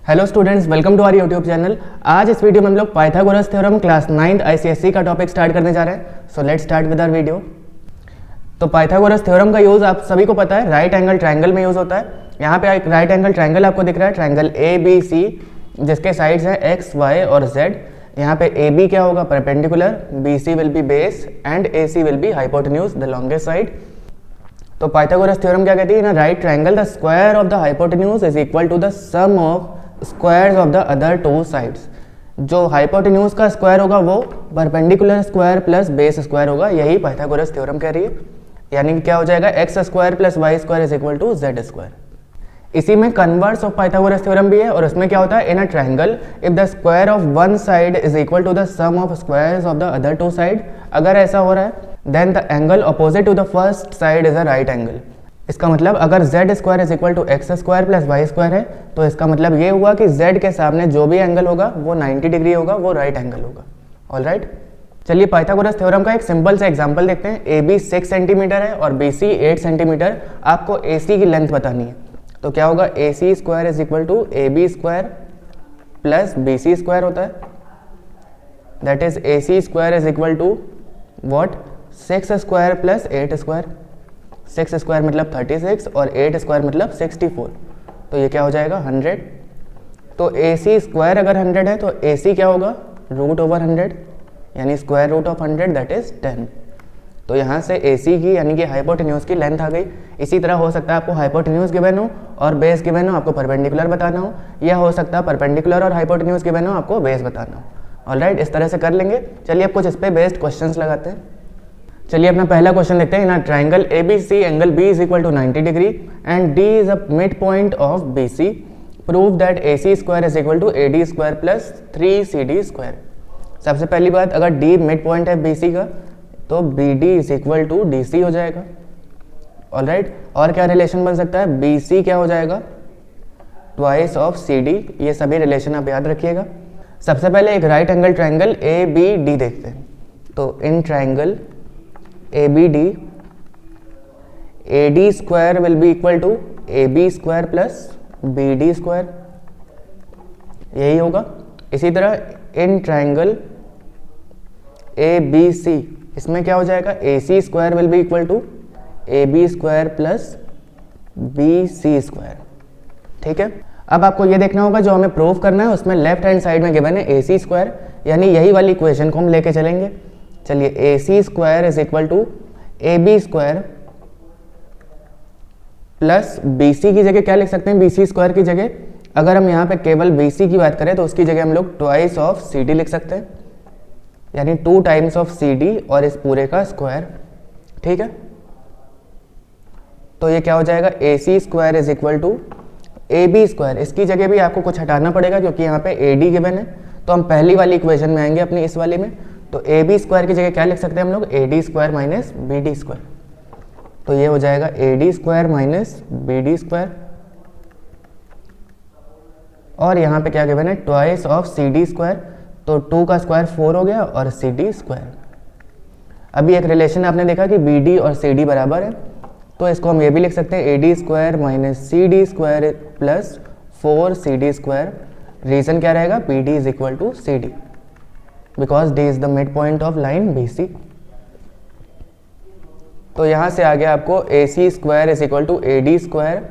Hello students, welcome to our YouTube channel. आज इस video में हम लोग Pythagoras theorem class 9th ICSE का टॉपिक स्टार्ट करने जा रहे हैं। So let's start with our video. तो पाइथागोरस थ्योरम का यूज़ आप सभी को पता है, राइट एंगल ट्रायंगल में यूज़ होता है। यहाँ पे एक राइट एंगल ट्रायंगल आपको दिख रहा है, ट्रायंगल ए बी सी, जिसके साइड्स हैं एक्स वाई और जेड। यहाँ पे ए बी क्या होगा, perpendicular, B C will be base and A C will be hypotenuse, the longest side. तो पाइथागोरस थ्योरम क्या कहती है, in a right triangle the square of the hypotenuse is equal to the sum of squares of the other two sides. जो hypotenuse का square होगा वो perpendicular square plus base square होगा, यही पाइथागोरस थ्योरम कह रही है। यानी कि क्या हो जाएगा, x square plus y square is equal to z square. इसी में कन्वर्स ऑफ पाइथागोरस थ्योरम भी है, और उसमें क्या होता है, in a triangle if the square of one side is equal to the sum of squares of the other two side, अगर ऐसा हो रहा है then the angle opposite to the first side is a right angle. इसका मतलब अगर z square is equal to x square plus y square है, तो इसका मतलब ये हुआ कि जेड के सामने जो भी एंगल होगा वो 90 डिग्री होगा, वो राइट एंगल होगा। ऑलराइट, चलिए पाइथागोरस थ्योरम का एक सिंपल सा एग्जांपल देखते हैं। ए बी 6 सेंटीमीटर है और बी सी 8 सेंटीमीटर। आपको ए सी की लेंथ बतानी है, तो क्या होगा, A C square is equal to A B square plus B C square होता है। That is A C square is equal to what, 6 square plus 8 square. 6 square मतलब 36 और 8 स्क्वायर मतलब 64, तो ये क्या हो जाएगा 100। तो ए सी स्क्वायर अगर 100 है तो ए सी क्या होगा, रूट ओवर 100, यानी square root of 100 that is 10। तो यहाँ से ए सी की यानी कि हाइपोटेन्यूज की लेंथ आ गई। इसी तरह हो सकता है आपको हाइपोटेन्यूज गिवन हो और बेस गिवन हो, आपको परपेंडिकुलर बताना हो, या हो सकता है परपेंडिकुलर और हाइपोटेन्यूज गिवन हो, आपको बेस बताना हो। ऑलराइट, इस तरह से कर लेंगे। चलिए अब कुछ इस पर बेस्ड क्वेश्चंस लगाते हैं। चलिए अपना पहला क्वेश्चन देखते हैं। In triangle A B C angle B is equal to 90 degree and D is a mid point of B C. Prove that A C square is equal to A D square plus 3 C D square. सबसे पहली बात, अगर D mid point है B C का, तो B D is equal to D C हो जाएगा। Alright, और क्या रिलेशन बन सकता है, बी सी क्या हो जाएगा, ट्वाइस ऑफ सी डी। ये सभी रिलेशन आप याद रखिएगा। सबसे पहले एक right angle triangle A B D देखते हैं। तो in triangle A B D, A D square will be equal to A B square plus B D square, यही होगा। इसी तरह इन ट्राइंगल ए बी सी, इसमें क्या हो जाएगा, A C square will be equal to A B square plus B C square. ठीक है, अब आपको ये देखना होगा जो हमें प्रूव करना है उसमें लेफ्ट हैंड साइड में गिवन है ए सी स्क्वायर, यानी यही वाली इक्वेशन को हम लेके चलेंगे। चलिए, A C square is equal to A B square plus B C की जगह क्या लिख सकते हैं, बी सी स्क्वायर की जगह अगर हम यहाँ पे केवल बी सी की बात करें तो उसकी जगह हम लोग ट्वाइस ऑफ सी डी लिख सकते हैं, यानी 2 टाइम्स ऑफ सी डी और इस पूरे का स्क्वायर। ठीक है, तो ये क्या हो जाएगा, A C square is equal to A B square. इसकी जगह भी आपको कुछ हटाना पड़ेगा क्योंकि यहाँ पे ए डी गिवन है, तो हम पहली वाली इक्वेशन में आएंगे अपनी इस वाली में। तो ए बी स्क्वायर की जगह क्या लिख सकते हैं हम लोग, A D square minus B D square. तो ये हो जाएगा A D square minus B D square, और यहाँ पे क्या गिवन है, twice of C D square. तो 2 का स्क्वायर 4 हो गया और सी डी स्क्वायर। अभी एक रिलेशन आपने देखा कि बी डी और सी डी बराबर है, तो इसको हम ये भी लिख सकते हैं, A D square minus C D square plus 4 C D square. Reason क्या रहेगा, B D is equal to C D, because D is the mid point of line B C. तो यहाँ से आ गया आपको A C square is equal to A D square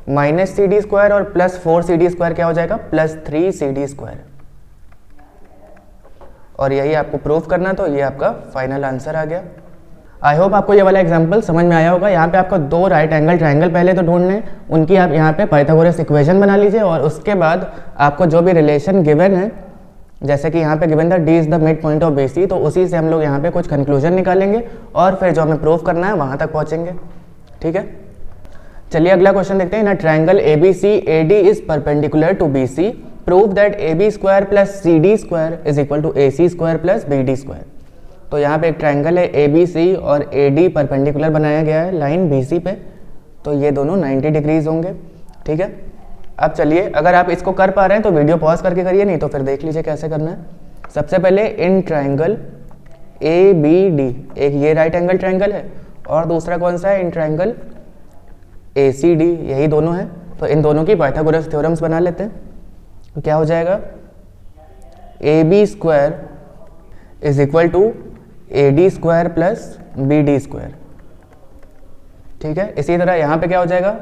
minus C D square और plus 4 C D square क्या हो जाएगा, प्लस 3 सी डी स्क्वायर। और यही आपको प्रूफ करना, तो ये आपका फाइनल आंसर आ गया। आई होप आपको ये वाला एग्जांपल समझ में आया होगा। यहाँ पे आपको 2 राइट एंगल ट्रायंगल पहले तो ढूंढने, उनकी आप यहाँ पे पाइथागोरस इक्वेशन बना लीजिए, और उसके बाद आपको जो भी रिलेशन गिवन है, जैसे कि यहाँ पे गिवन था D is the mid point of B C, तो उसी से हम लोग यहाँ पे कुछ कंक्लूजन निकालेंगे और फिर जो हमें प्रूफ करना है वहाँ तक पहुँचेंगे। ठीक है, चलिए अगला क्वेश्चन देखते हैं। ना triangle A B C, A D is perpendicular to B C. Prove that A B square plus C D square is equal to A C square plus B D square. तो यहाँ पे एक triangle है A B सी और A D perpendicular बनाया गया है line B सी पे, तो ये दोनों 90 डिग्रीज होंगे। ठीक है, अब चलिए अगर आप इसको कर पा रहे हैं तो वीडियो पॉज करके करिए, नहीं तो फिर देख लीजिए कैसे करना है। सबसे पहले in triangle A B D, एक ये राइट एंगल ट्रायंगल है और दूसरा कौन सा है, इन ट्रायंगल ए सी डी, यही दोनों है। तो इन दोनों की पाइथागोरस थ्योरम्स बना लेते हैं। तो क्या हो जाएगा, A B square is equal to A D square plus B D square. ठीक है, इसी तरह यहाँ पे क्या हो जाएगा,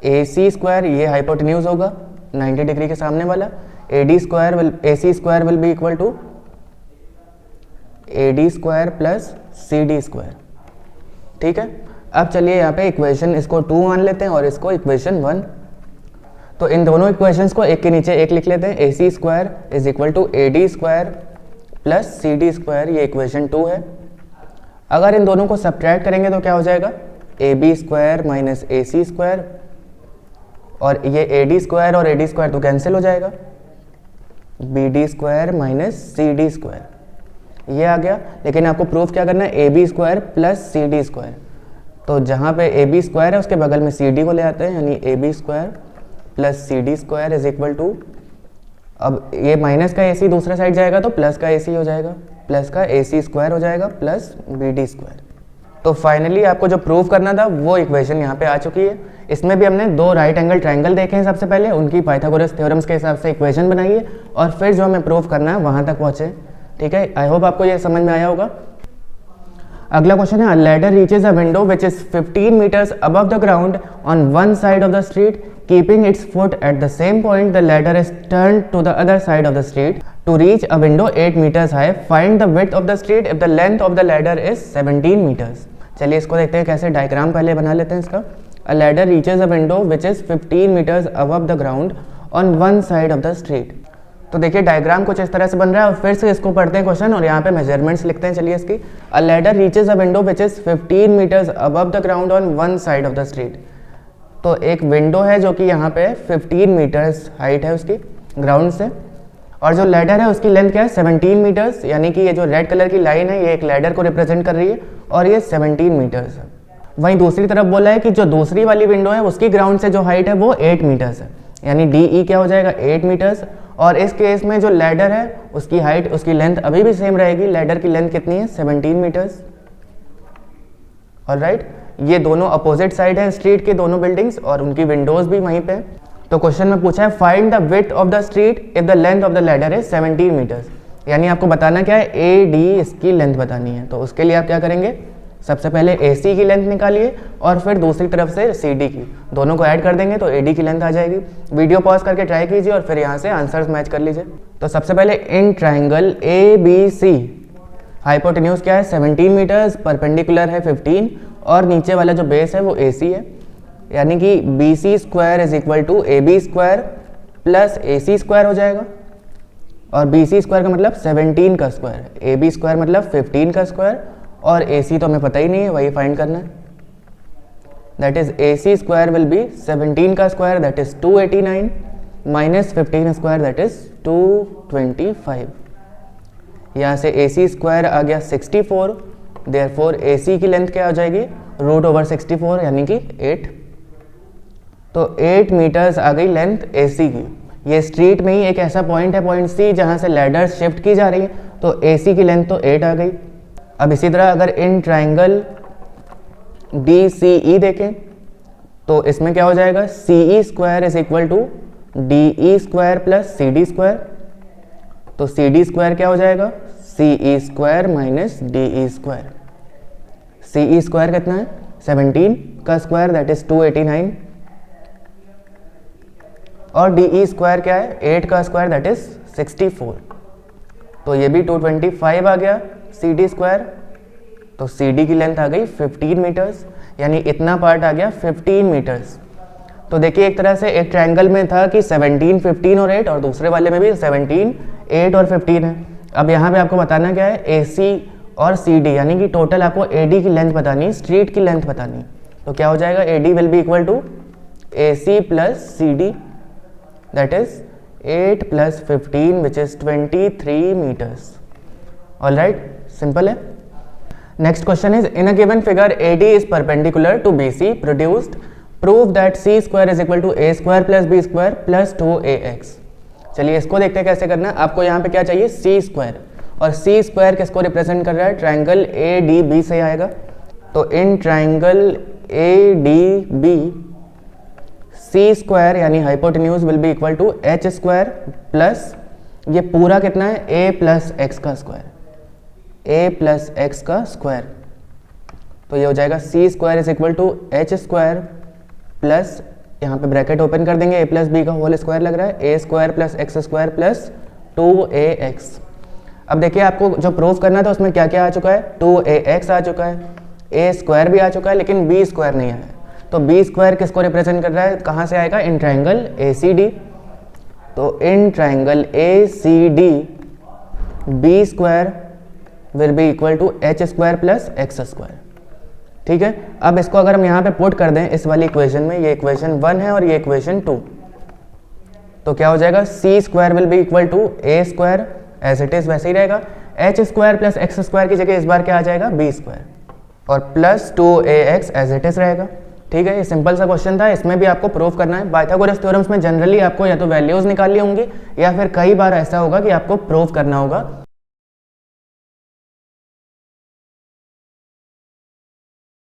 ए सी स्क्वायर, ये हाइपोटेन्यूज होगा 90 डिग्री के सामने वाला, A D square will be equal to A D square plus C D square. ठीक है, अब चलिए यहाँ पे इक्वेशन इसको 2 मान लेते हैं और इसको इक्वेशन 1। तो इन दोनों इक्वेशंस को एक के नीचे एक लिख लेते हैं, A C square is equal to A D square plus C D square, ये इक्वेशन 2 है। अगर इन दोनों को सब्ट्रैक्ट करेंगे तो क्या हो जाएगा, A B square minus A C square, और ये ए डी स्क्वायर और ए डी स्क्वायर तो कैंसिल हो जाएगा, B D square minus C D square ये आ गया। लेकिन आपको प्रूफ क्या करना है, A B square plus C D square. तो जहाँ पे ए बी स्क्वायर है उसके बगल में सी डी को ले आते हैं, यानी A B square plus C D square is equal to, अब ये माइनस का ए सी दूसरे साइड जाएगा तो प्लस का ए सी हो जाएगा, प्लस का ए सी स्क्वायर हो जाएगा प्लस बी डी स्क्वायर। तो फाइनली आपको जो प्रूव करना था वो इक्वेशन यहाँ पे आ चुकी है। इसमें भी हमने 2 राइट एंगल ट्रायंगल देखे हैं सबसे पहले, उनकी पाइथागोरस थ्योरम्स के हिसाब से इक्वेशन बनाई है और फिर जो हमें प्रूव करना है वहाँ तक पहुँचे। ठीक है, आई होप आपको ये समझ में आया होगा। अगला क्वेश्चन है, a ladder reaches a window which is 15 metres above the ground on one side of the street, keeping its foot at the same point the ladder is turn to the other side of the street to reach a window 8 metres high, find the width of the street if the length of the ladder is 17 metres. चलिए इसको देखते हैं कैसे, diagram पहले बना लेते हैं इसका। A ladder reaches a window which is 15 metres above the ground on one side of the street. तो देखिए डायग्राम कुछ इस तरह से बन रहा है और फिर से इसको पढ़ते हैं क्वेश्चन और यहाँ पे मेजरमेंट्स लिखते हैं। चलिए इसकी, a ladder reaches a window which is 15 metres above the ground on one side of the street. तो एक विंडो है जो कि यहाँ पे 15 मीटर्स हाइट है उसकी ग्राउंड से, और जो लैडर है उसकी लेंथ क्या है, 17 मीटर्स, यानी कि ये जो रेड कलर की लाइन है ये एक लैडर को रिप्रेजेंट कर रही है और ये 17 मीटर्स है। वहीं दूसरी तरफ बोला है कि जो दूसरी वाली विंडो है उसकी ग्राउंड से जो हाइट है वो 8 मीटर्स है, यानी डी ई क्या हो जाएगा, 8 मीटर्स। और इस केस में जो लैडर है उसकी हाइट, उसकी लेंथ अभी भी सेम रहेगी, लैडर की लेंथ कितनी है, 17 मीटर्स। ऑलराइट, ये दोनों अपोजिट साइड है स्ट्रीट के दोनों बिल्डिंग्स और उनकी विंडोज भी वहीं पे। तो क्वेश्चन में पूछा है, find the width of the street if the length of the ladder is 17 metres, यानी आपको बताना क्या है, ए डी इसकी लेंथ बतानी है। तो उसके लिए आप क्या करेंगे, सबसे पहले ए सी की लेंथ निकालिए और फिर दूसरी तरफ से सी डी की, दोनों को ऐड कर देंगे तो ए डी की लेंथ आ जाएगी। वीडियो पॉज करके ट्राई कीजिए और फिर यहाँ से आंसर्स मैच कर लीजिए। तो सबसे पहले in triangle A B C hypotenuse क्या है, 17 मीटर्स, परपेंडिकुलर है 15 और नीचे वाला जो बेस है वो ए सी है, यानी कि B C square is equal to A B square plus A C square हो जाएगा। और बी सी स्क्वायर का मतलब 17 का स्क्वायर, ए बी स्क्वायर मतलब 15 का स्क्वायर, और ए सी तो हमें पता ही नहीं है, वही फाइंड करना है। That is A C square will be 17 का square that is 289 minus 15 square that is 225। यहाँ से ए सी स्क्वायर आ गया 64, देयरफॉर ए सी की लेंथ क्या हो जाएगी, √64 यानी कि 8। तो 8 मीटर्स आ गई लेंथ ए सी की। ये स्ट्रीट में ही एक ऐसा पॉइंट है, पॉइंट सी, जहाँ से लैडर शिफ्ट की जा रही है, तो ए सी की लेंथ तो 8 आ गई। अब इसी तरह अगर इन ट्राइंगल डी सी ई देखें तो इसमें क्या हो जाएगा, C E square is equal to D E square plus C D square. तो सी डी स्क्वायर क्या हो जाएगा, C E square minus D E square. C E square कितना है, 17 का स्क्वायर दैट इज 289 और डी ई स्क्वायर क्या है, 8 का स्क्वायर दैट इज 64। तो ये भी 225 आ गया सी डी स्क्वायर। तो सी डी की लेंथ आ गई 15 मीटर्स, यानी इतना पार्ट आ गया 15 मीटर्स। तो देखिए एक तरह से एक ट्रायंगल में था कि 17, 15 और 8, और दूसरे वाले में भी 17, 8 और 15 है। अब यहाँ पे आपको बताना क्या है, ए सी और सी डी, यानी कि टोटल आपको ए डी की लेंथ बतानी, स्ट्रीट की लेंथ बतानी। तो क्या हो जाएगा, A D will be equal to A C plus C D that is 8 plus 15 which is 23 meters. Alright, simple है। Next question is, in a given figure A D is perpendicular to B C produced, prove that C square is equal to A square plus B square plus 2ax। चलिए इसको देखते हैं कैसे करना है। आपको यहाँ पे क्या चाहिए, सी स्क्वायर, और सी स्क्वायर किसको रिप्रेजेंट कर रहा है, ट्राइंगल ए डी बी से आएगा। तो in triangle A D B C square यानी hypotenuse will be equal to H square plus ये पूरा कितना है ए प्लस एक्स का स्क्वायर, ए प्लस एक्स का स्क्वायर। तो ये हो जाएगा C square is equal to H square plus, यहाँ पे ब्रैकेट ओपन कर देंगे, ए प्लस बी का होल स्क्वायर लग रहा है, A square plus x square plus 2ax। अब देखिए आपको जो प्रूफ करना था उसमें क्या क्या आ चुका है, 2ax आ चुका है, ए स्क्वायर भी आ चुका है, लेकिन बी स्क्वायर नहीं आया। तो बी स्क्वायर किसको रिप्रेजेंट कर रहा है, कहाँ से आएगा, इन ट्राइंगल ए सी डी। तो in triangle A C D B square will be equal to H square plus x square. ठीक है, अब इसको अगर हम यहाँ पे पुट कर दें इस वाली इक्वेशन में, ये इक्वेशन 1 है और ये इक्वेशन 2, तो क्या हो जाएगा, C square will be equal to A square as it is वैसे ही रहेगा, H square plus x square की जगह इस बार क्या आ जाएगा, बी स्क्वायर, और plus 2ax as it is रहेगा। ठीक है, ये सिंपल सा क्वेश्चन था, इसमें भी आपको प्रूफ करना है। पाइथागोरस थ्योरम्स में जनरली आपको या तो वैल्यूज निकालनी होंगी या फिर कई बार ऐसा होगा कि आपको प्रूफ करना होगा